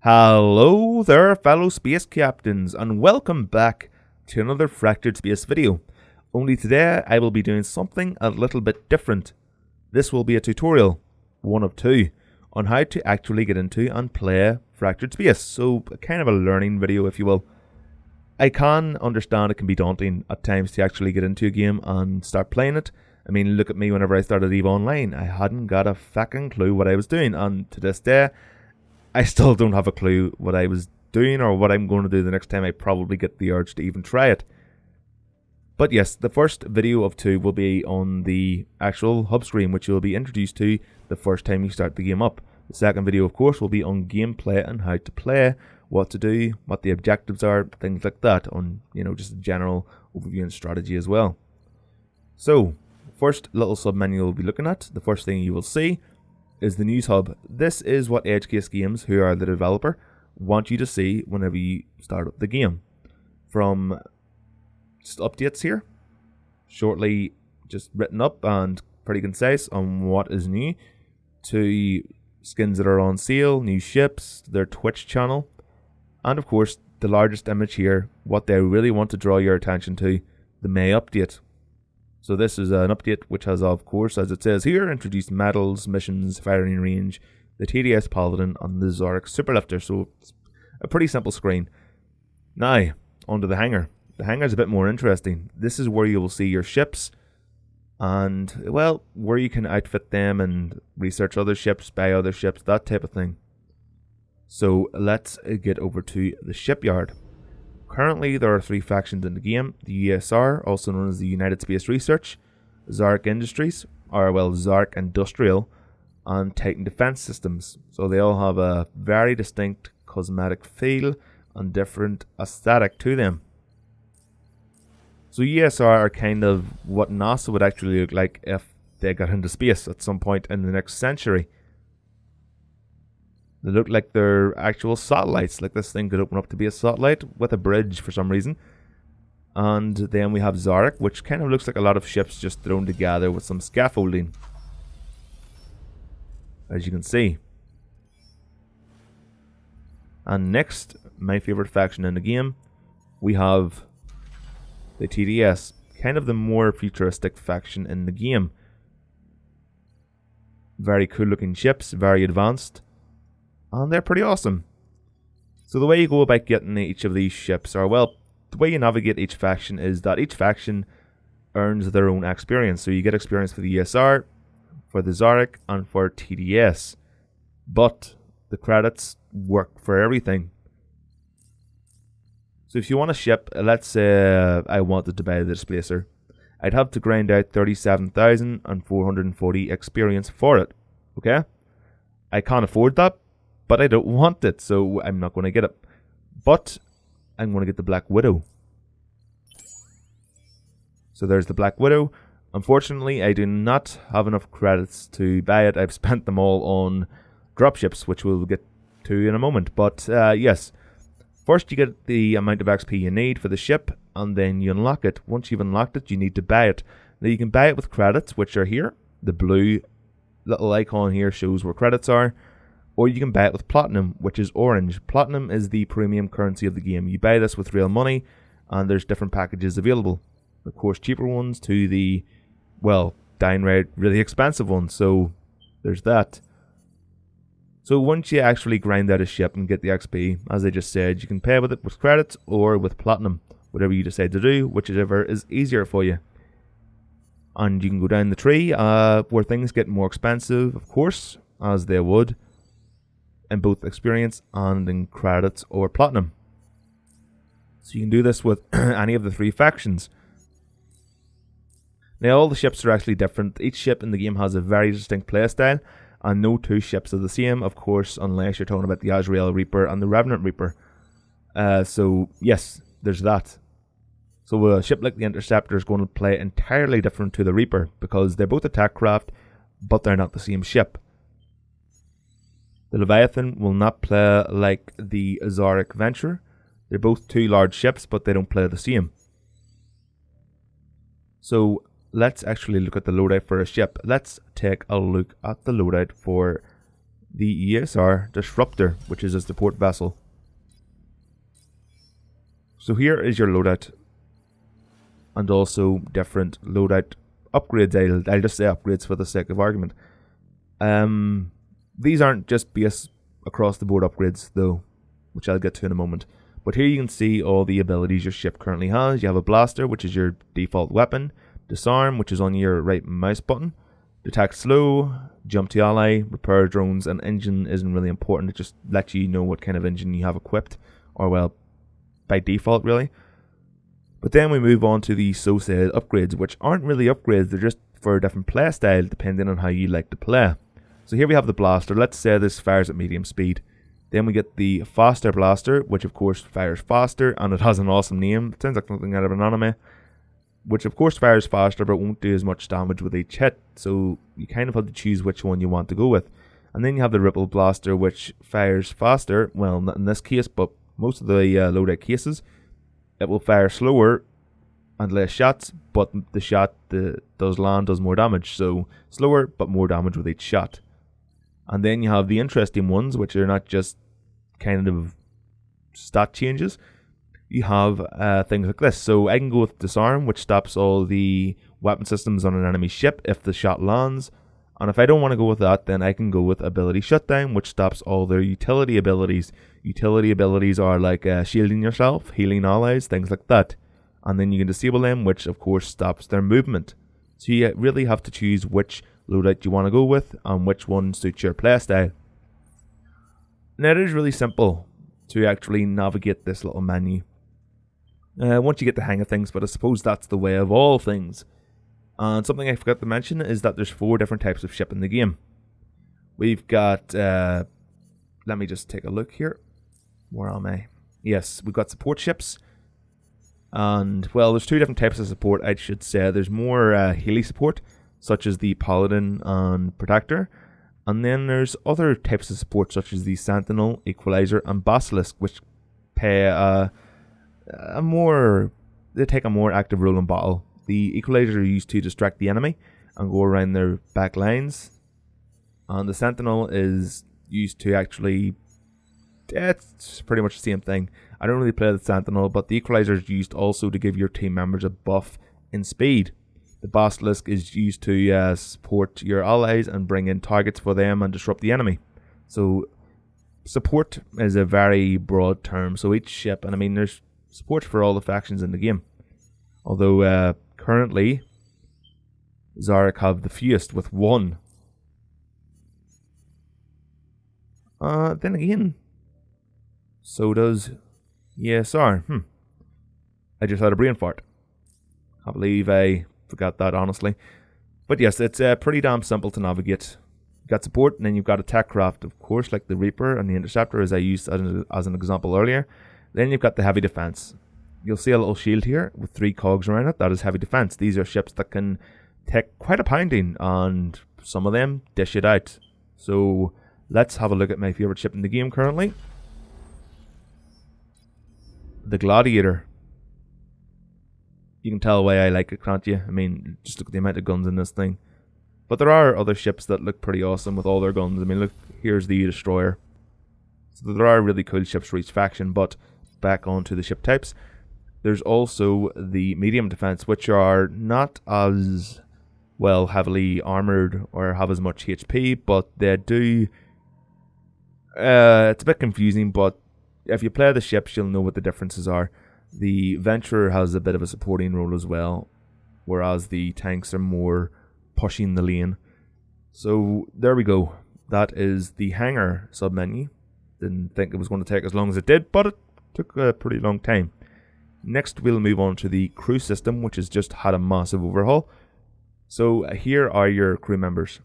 Hello there, fellow space captains, and welcome back to another Fractured Space video. Only today I will be doing something a little bit different. This will be a tutorial, one of two, on how to actually get into and play Fractured Space. So, kind of a learning video, if you will. I can understand it can be daunting at times to actually get into a game and start playing it. I mean, look at me whenever I started EVE Online. I hadn't got a fucking clue what I was doing, and to this day, I still don't have a clue what I was doing or what I'm going to do the next time I probably get the urge to even try it. But yes, the first video of two will be on the actual hub screen, which you'll be introduced to the first time you start the game up. The second video, of course, will be on gameplay and how to play, what to do, what the objectives are, things like that, on, just a general overview and strategy as well. So, first little submenu we'll be looking at, the first thing you will see is the news hub. This is what Edgecase Games, who are the developer, want you to see whenever you start up the game. From just updates here, shortly just written up and pretty concise on what is new, to skins that are on sale, new ships, their Twitch channel, and of course the largest image here, what they really want to draw your attention to, the May update. So this is an update which has, of course, as it says here, introduced medals, missions, firing range, the TDS Paladin, and the Zorik Superlifter. So it's a pretty simple screen. Now, onto the hangar. The hangar is a bit more interesting. This is where you will see your ships and, well, where you can outfit them and research other ships, buy other ships, that type of thing. So let's get over to the shipyard. Currently, there are three factions in the game: the USR, also known as the United Space Research, Zark Industries, Zark Industrial, and Titan Defense Systems. So they all have a very distinct cosmetic feel and different aesthetic to them. So USR are kind of what NASA would actually look like if they got into space at some point in the next century. They look like they're actual satellites, like this thing could open up to be a satellite with a bridge for some reason. And then we have Zarek, which kind of looks like a lot of ships just thrown together with some scaffolding, as you can see. And next, my favorite faction in the game, we have the TDS, kind of the more futuristic faction in the game. Very cool looking ships, very advanced, and they're pretty awesome. So the way you go about getting each of these ships, or well, the way you navigate each faction is that each faction earns their own experience. So you get experience for the ESR, for the Zarek, and for TDS. But the credits work for everything. So if you want a ship, let's say I wanted to buy the Displacer, I'd have to grind out 37,440 experience for it. Okay? I can't afford that, but I don't want it, so I'm not going to get it. But I'm going to get the Black Widow. So there's the Black Widow. Unfortunately, I do not have enough credits to buy it. I've spent them all on dropships, which we'll get to in a moment. But yes, first you get the amount of XP you need for the ship, and then you unlock it. Once you've unlocked it, you need to buy it. Now you can buy it with credits, which are here. The blue little icon here shows where credits are. Or you can buy it with Platinum, which is orange. Platinum is the premium currency of the game. You buy this with real money, and there's different packages available. Of course, cheaper ones to the, well, downright really expensive ones. So there's that. So once you actually grind out a ship and get the XP, as I just said, you can pay with it with credits or with Platinum. Whatever you decide to do, whichever is easier for you. And you can go down the tree where things get more expensive, of course, as they would, in both experience and in credits or Platinum. So you can do this with any of the three factions. Now all the ships are actually different. Each ship in the game has a very distinct playstyle, and no two ships are the same, of course, unless you're talking about the Azrael Reaper and the Revenant Reaper. So yes, there's that. So a ship like the Interceptor is going to play entirely different to the Reaper, because they're both attack craft, but they're not the same ship. The Leviathan will not play like the Zarek Venture. They're both two large ships, but they don't play the same. So let's actually look at the loadout for a ship. Let's take a look at the loadout for the ESR Disruptor, which is a support vessel. So here is your loadout, and also different loadout upgrades. I'll just say upgrades for the sake of argument. These aren't just base across the board upgrades though, which I'll get to in a moment. But here you can see all the abilities your ship currently has. You have a blaster, which is your default weapon. Disarm, which is on your right mouse button. Detect slow, jump to ally, repair drones, and engine isn't really important. It just lets you know what kind of engine you have equipped, or well, by default really. But then we move on to the associated upgrades, which aren't really upgrades, they're just for a different playstyle depending on how you like to play. So here we have the blaster. Let's say this fires at medium speed. Then we get the faster blaster, which of course fires faster, and it has an awesome name. It sounds like something out of an anime. Which of course fires faster, but won't do as much damage with each hit. So you kind of have to choose which one you want to go with. And then you have the ripple blaster, which fires faster. Well, not in this case, but most of the loadout cases, it will fire slower and less shots, but the shot that does land does more damage. So slower, but more damage with each shot. And then you have the interesting ones, which are not just kind of stat changes. You have things like this. So I can go with Disarm, which stops all the weapon systems on an enemy ship if the shot lands. And if I don't want to go with that, then I can go with Ability Shutdown, which stops all their utility abilities. Utility abilities are like shielding yourself, healing allies, things like that. And then you can disable them, which of course stops their movement. So you really have to choose which loadout you want to go with and which one suits your playstyle. Now it is really simple to actually navigate this little menu once you get the hang of things, but I suppose that's the way of all things. And something I forgot to mention is that there's 4 different types of ship in the game. We've got, let me just take a look here. Where am I? Yes, we've got support ships. And, well, there's 2 different types of support, I should say. There's more Healy support, such as the Paladin and Protector. And then there's other types of support, such as the Sentinel, Equalizer, and Basilisk, which pay they take a more active role in battle. The Equalizer are used to distract the enemy and go around their back lines. And the Sentinel is used to actually... it's pretty much the same thing. I don't really play the Sentinel, but the Equalizer is used also to give your team members a buff in speed. The Basilisk is used to support your allies and bring in targets for them and disrupt the enemy. So support is a very broad term. So each ship, and I mean there's support for all the factions in the game. Although currently Zarek have the fewest with 1. Then again, so does ESR. I just had a brain fart. Can't believe I forgot that, honestly. But yes, it's pretty damn simple to navigate. You've got support, and then you've got attack craft, of course, like the Reaper and the Interceptor, as I used as an example earlier. Then you've got the heavy defense. You'll see a little shield here with 3 cogs around it. That is heavy defense. These are ships that can take quite a pounding, and some of them dish it out. So let's have a look at my favorite ship in the game currently. The Gladiator. You can tell why I like it, can't you? I mean, just look at the amount of guns in this thing. But there are other ships that look pretty awesome with all their guns. I mean, look, here's the Destroyer. So there are really cool ships for each faction, but back onto the ship types. There's also the medium defense, which are not as, well, heavily armored or have as much HP, but they do... it's a bit confusing, but if you play the ships, you'll know what the differences are. The Venturer has a bit of a supporting role as well, whereas the tanks are more pushing the lane. So there we go. That is the Hangar submenu. Didn't think it was going to take as long as it did, but it took a pretty long time. Next we'll move on to the crew system, which has just had a massive overhaul. So here are your crew members.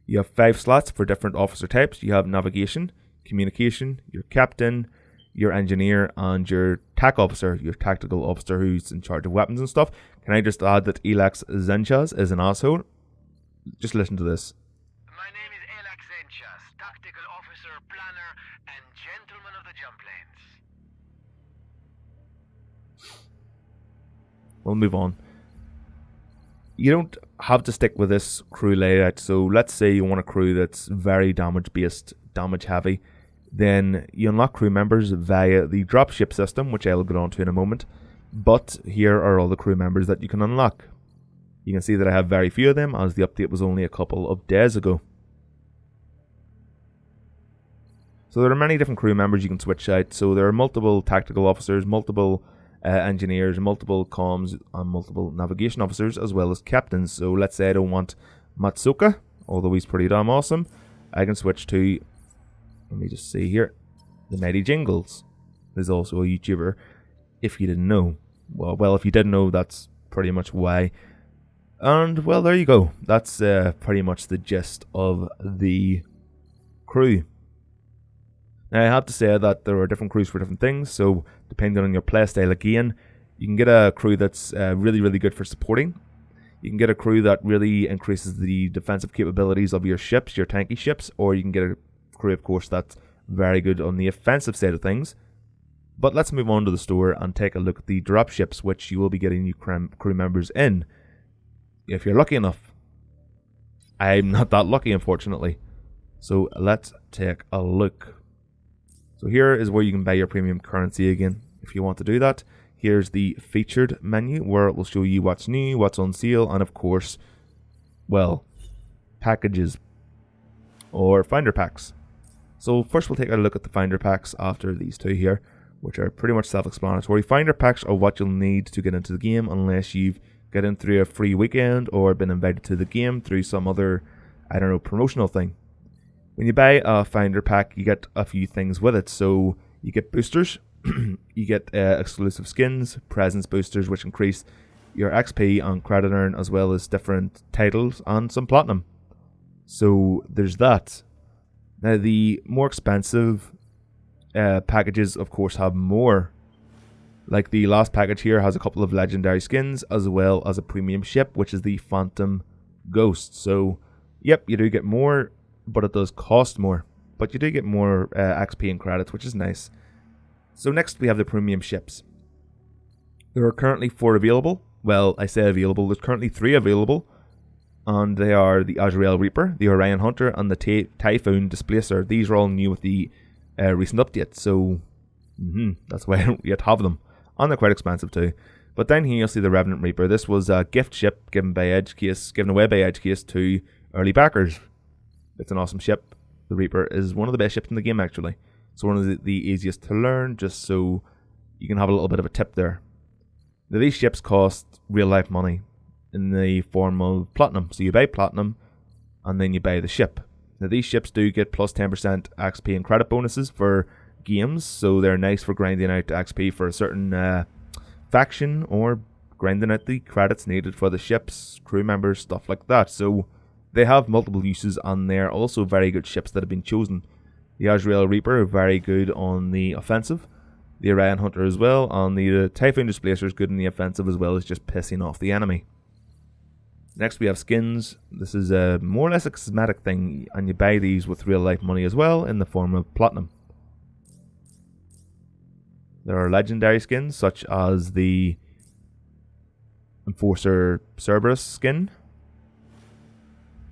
You have 5 slots for different officer types. You have navigation, communication, your captain, your engineer, and your TAC officer, your tactical officer who's in charge of weapons and stuff. Can I just add that Elax Zenchas is an asshole? Just listen to this. My name is Elax Zenchas, tactical officer, planner, and gentleman of the jump lanes. We'll move on. You don't have to stick with this crew layout. So let's say you want a crew that's very damage based, damage heavy. Then you unlock crew members via the dropship system, which I'll get onto in a moment. But here are all the crew members that you can unlock. You can see that I have very few of them, as the update was only a couple of days ago. So there are many different crew members you can switch out. So there are multiple tactical officers, multiple engineers, multiple comms, and multiple navigation officers, as well as captains. So let's say I don't want Matsuka, although he's pretty damn awesome. I can switch to, let me just see here, the Mighty Jingles. There's also a YouTuber, if you didn't know. Well, if you didn't know, that's pretty much why. And, well, there you go. That's pretty much the gist of the crew. Now, I have to say that there are different crews for different things, so depending on your playstyle again, you can get a crew that's really, really good for supporting. You can get a crew that really increases the defensive capabilities of your ships, your tanky ships, or you can get a crew, of course, that's very good on the offensive side of things. But let's move on to the store and take a look at the dropships, which you will be getting new crew members in, if you're lucky enough. I'm not that lucky, unfortunately. So let's take a look. So here is where you can buy your premium currency again, if you want to do that. Here's the featured menu, where it will show you what's new, what's on sale, and of course, well, packages or finder packs. So first we'll take a look at the finder packs after these two here, which are pretty much self-explanatory. Finder packs are what you'll need to get into the game unless you've got in through a free weekend or been invited to the game through some other, I don't know, promotional thing. When you buy a finder pack, you get a few things with it. So you get boosters, you get exclusive skins, presence boosters, which increase your XP and credit earn, as well as different titles and some platinum. So there's that. Now the more expensive packages, of course, have more. Like the last package here has a couple of legendary skins, as well as a premium ship, which is the Phantom Ghost. So, yep, you do get more, but it does cost more. But you do get more XP and credits, which is nice. So next we have the premium ships. There are currently 4 available. Well, I say available, there's currently 3 available. And they are the Azrael Reaper, the Orion Hunter, and the Typhoon Displacer. These are all new with the recent update, so that's why I don't yet have them. And they're quite expensive too. But down here you'll see the Revenant Reaper. This was a gift ship given away by Edgecase to early backers. It's an awesome ship. The Reaper is one of the best ships in the game, actually. It's one of the easiest to learn, just so you can have a little bit of a tip there. Now, these ships cost real life money in the form of platinum. So you buy platinum and then you buy the ship. Now these ships do get plus 10% XP and credit bonuses for games, so they're nice for grinding out XP for a certain faction, or grinding out the credits needed for the ships, crew members, stuff like that. So they have multiple uses, and they're also very good ships that have been chosen. The Azrael Reaper are very good on the offensive, the Orion Hunter as well, and the Typhoon Displacer is good in the offensive as well as just pissing off the enemy. Next we have skins. This is more or less a cosmetic thing, and you buy these with real life money as well in the form of platinum. There are legendary skins such as the Enforcer Cerberus skin,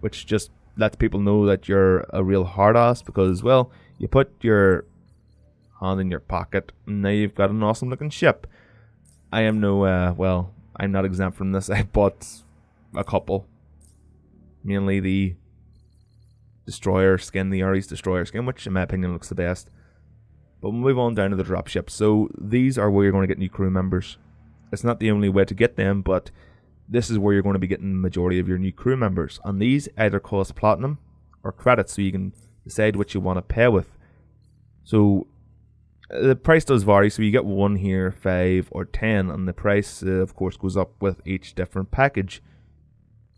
which just lets people know that you're a real hard ass because, well, you put your hand in your pocket and now you've got an awesome looking ship. I am well, I'm not exempt from this. I bought a couple, mainly the Destroyer skin, the Ares Destroyer skin, which in my opinion looks the best. But we'll move on down to the dropship. So these are where you're going to get new crew members. It's not the only way to get them, but this is where you're going to be getting the majority of your new crew members. And these either cost platinum or credits, so you can decide what you want to pay with. So the price does vary, so you get 1 here, 5 or 10, and the price of course goes up with each different package.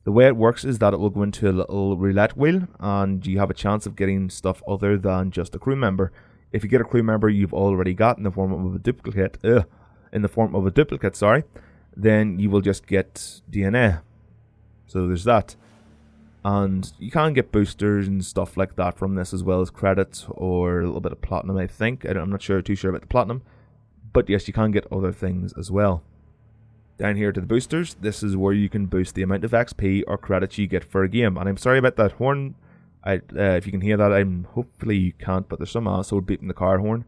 The way it works is that it will go into a little roulette wheel, and you have a chance of getting stuff other than just a crew member. If you get a crew member you've already got in the form of a duplicate, then you will just get DNA. So there's that. And you can get boosters and stuff like that from this, as well as credits or a little bit of platinum, I think. I'm not too sure about the platinum. But yes, you can get other things as well. Down here to the boosters, this is where you can boost the amount of XP or credits you get for a game. And I'm sorry about that horn. If you can hear that, hopefully you can't, but there's some asshole beating the car horn.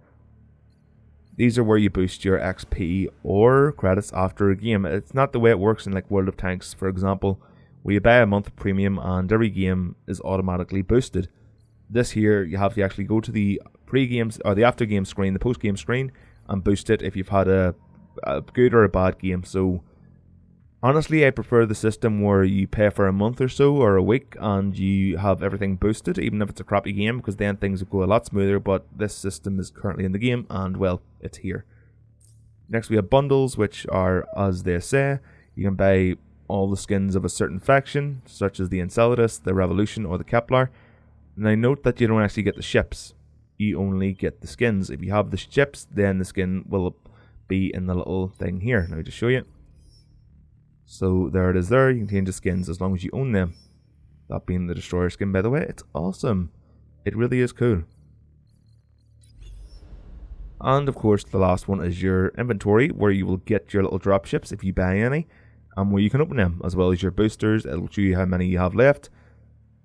These are where you boost your XP or credits after a game. It's not the way it works in like World of Tanks, for example, where you buy a month of premium and every game is automatically boosted. This here, you have to actually go to the pre-games or the after-game screen, the post-game screen, and boost it if you've had a good or a bad game. So honestly, I prefer the system where you pay for a month or so or a week and you have everything boosted, even if it's a crappy game, because then things will go a lot smoother. But this system is currently in the game and, well, it's here. Next we have bundles, which are, as they say, you can buy all the skins of a certain faction, such as the Enceladus, the Revolution, or the Kepler. Now note that you don't actually get the ships, you only get the skins. If you have the ships, then the skin will be in the little thing here. Let me just show you. So there it is there, you can change the skins as long as you own them. That being the Destroyer skin, by the way. It's awesome. It really is cool. And of course the last one is your inventory, where you will get your little dropships if you buy any, and where you can open them, as well as your boosters. It'll show you how many you have left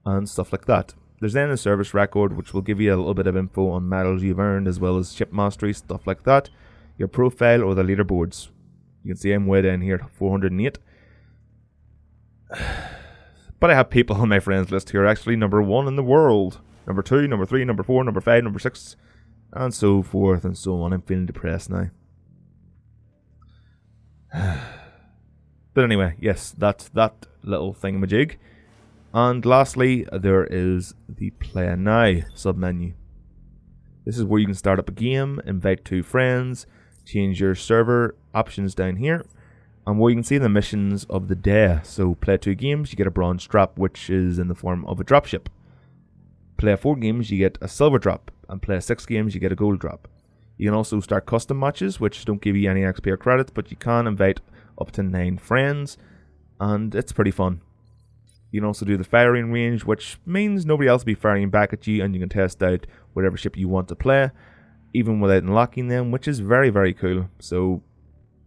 and stuff like that. There's then a service record, which will give you a little bit of info on medals you've earned, as well as ship mastery, stuff like that. Your profile or the leaderboards. You can see I'm way down here at 408. But I have people on my friends list here actually number 1 in the world, number 2, number 3, number 4, number 5, number 6, and so forth and so on. I'm feeling depressed now. But anyway, yes, that's that little thingamajig. And lastly, there is the Play Now submenu. This is where you can start up a game, invite 2 friends, change your server options down here, and where you can see the missions of the day. So play 2 games, you get a bronze drop, which is in the form of a dropship. Play 4 games, you get a silver drop, and play 6 games, you get a gold drop. You can also start custom matches, which don't give you any XP or credits, but you can invite up to 9 friends, and it's pretty fun. You can also do the firing range, which means nobody else will be firing back at you, and you can test out whatever ship you want to play, even without unlocking them, which is very, very cool. So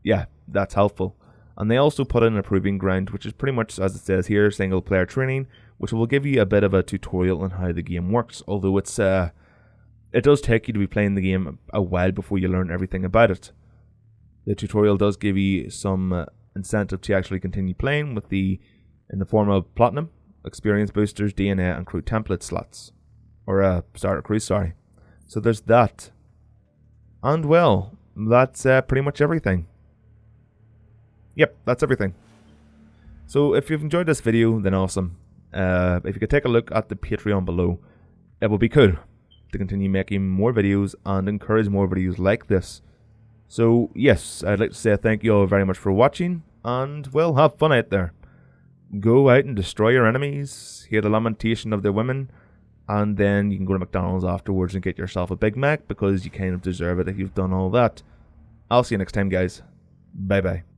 yeah, that's helpful. And they also put in a proving ground, which is pretty much, as it says here, single player training, which will give you a bit of a tutorial on how the game works, although it does take you to be playing the game a while before you learn everything about it. The tutorial does give you some incentive to actually continue playing in the form of platinum, experience boosters, DNA, and crew template slots. Or starter crew, sorry. So there's that. And well, that's pretty much everything. Yep, that's everything. So if you've enjoyed this video, then awesome. If you could take a look at the Patreon below, it would be cool to continue making more videos and encourage more videos like this. So yes, I'd like to say thank you all very much for watching, and well, have fun out there. Go out and destroy your enemies, hear the lamentation of their women, and then you can go to McDonald's afterwards and get yourself a Big Mac, because you kind of deserve it if you've done all that. I'll see you next time, guys. Bye bye.